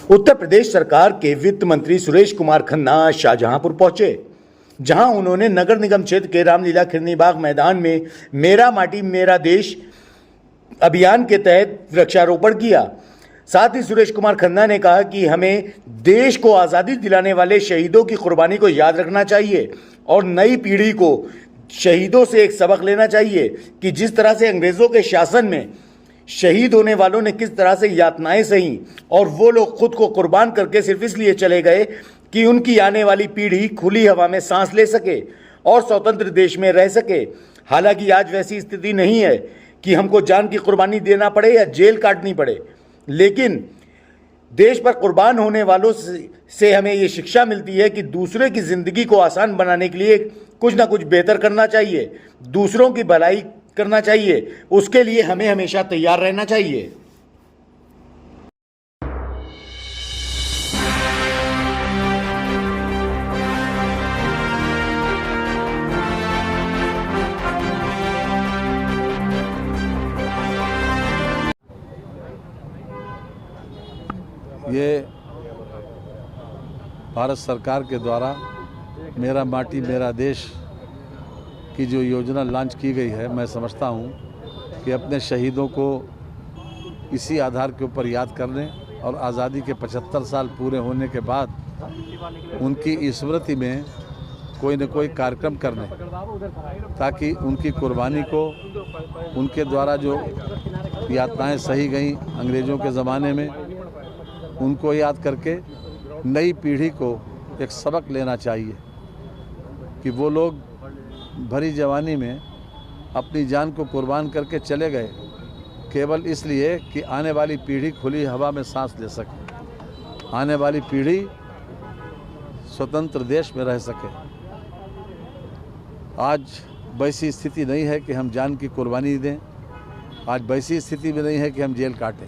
उत्तर प्रदेश सरकार के वित्त मंत्री सुरेश कुमार खन्ना शाहजहांपुर पहुंचे, जहां उन्होंने नगर निगम क्षेत्र के रामलीला खिरनी बाग मैदान में मेरा माटी मेरा देश अभियान के तहत वृक्षारोपण किया। साथ ही सुरेश कुमार खन्ना ने कहा कि हमें देश को आज़ादी दिलाने वाले शहीदों की कुर्बानी को याद रखना चाहिए और नई पीढ़ी को शहीदों से एक सबक लेना चाहिए कि जिस तरह से अंग्रेजों के शासन में शहीद होने वालों ने किस तरह से यातनाएं सही और वो लोग खुद को कुर्बान करके सिर्फ इसलिए चले गए कि उनकी आने वाली पीढ़ी खुली हवा में सांस ले सके और स्वतंत्र देश में रह सके। हालांकि आज वैसी स्थिति नहीं है कि हमको जान की कुर्बानी देना पड़े या जेल काटनी पड़े, लेकिन देश पर कुर्बान होने वालों से हमें ये शिक्षा मिलती है कि दूसरे की ज़िंदगी को आसान बनाने के लिए कुछ ना कुछ बेहतर करना चाहिए, दूसरों की भलाई करना चाहिए। उसके लिए हमें हमेशा तैयार रहना चाहिए। ये भारत सरकार के द्वारा मेरा माटी मेरा देश की जो योजना लॉन्च की गई है, मैं समझता हूँ कि अपने शहीदों को इसी आधार के ऊपर याद करने और आज़ादी के 75 साल पूरे होने के बाद उनकी स्मृति में कोई न कोई कार्यक्रम करने, ताकि उनकी कुर्बानी को, उनके द्वारा जो यातनाएं सही गई अंग्रेज़ों के ज़माने में, उनको याद करके नई पीढ़ी को एक सबक लेना चाहिए कि वो लोग भरी जवानी में अपनी जान को कुर्बान करके चले गए केवल इसलिए कि आने वाली पीढ़ी खुली हवा में सांस ले सके, आने वाली पीढ़ी स्वतंत्र देश में रह सके। आज वैसी स्थिति नहीं है कि हम जान की कुर्बानी दें, आज वैसी स्थिति में नहीं है कि हम जेल काटें,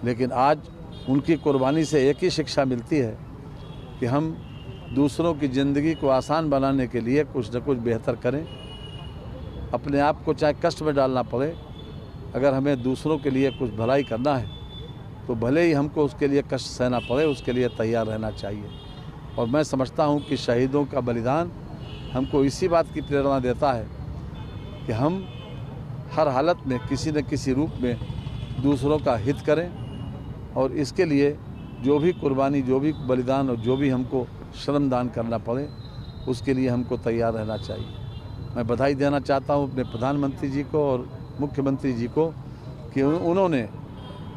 लेकिन आज उनकी कुर्बानी से एक ही शिक्षा मिलती है कि हम दूसरों की ज़िंदगी को आसान बनाने के लिए कुछ न कुछ बेहतर करें। अपने आप को चाहे कष्ट में डालना पड़े, अगर हमें दूसरों के लिए कुछ भलाई करना है तो भले ही हमको उसके लिए कष्ट सहना पड़े, उसके लिए तैयार रहना चाहिए। और मैं समझता हूँ कि शहीदों का बलिदान हमको इसी बात की प्रेरणा देता है कि हम हर हालत में किसी न किसी रूप में दूसरों का हित करें, और इसके लिए जो भी कुर्बानी, जो भी बलिदान और जो भी हमको श्रमदान करना पड़े, उसके लिए हमको तैयार रहना चाहिए। मैं बधाई देना चाहता हूँ अपने प्रधानमंत्री जी को और मुख्यमंत्री जी को कि उन्होंने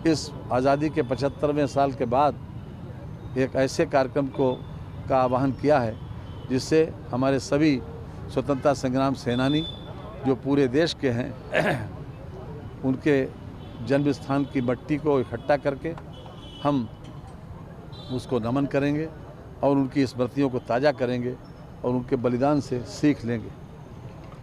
इस आज़ादी के 75वें साल के बाद एक ऐसे कार्यक्रम का आह्वान किया है जिससे हमारे सभी स्वतंत्रता संग्राम सेनानी जो पूरे देश के हैं उनके जन्म स्थान की मिट्टी को इकट्ठा करके हम उसको नमन करेंगे और उनकी स्मृतियों को ताज़ा करेंगे और उनके बलिदान से सीख लेंगे।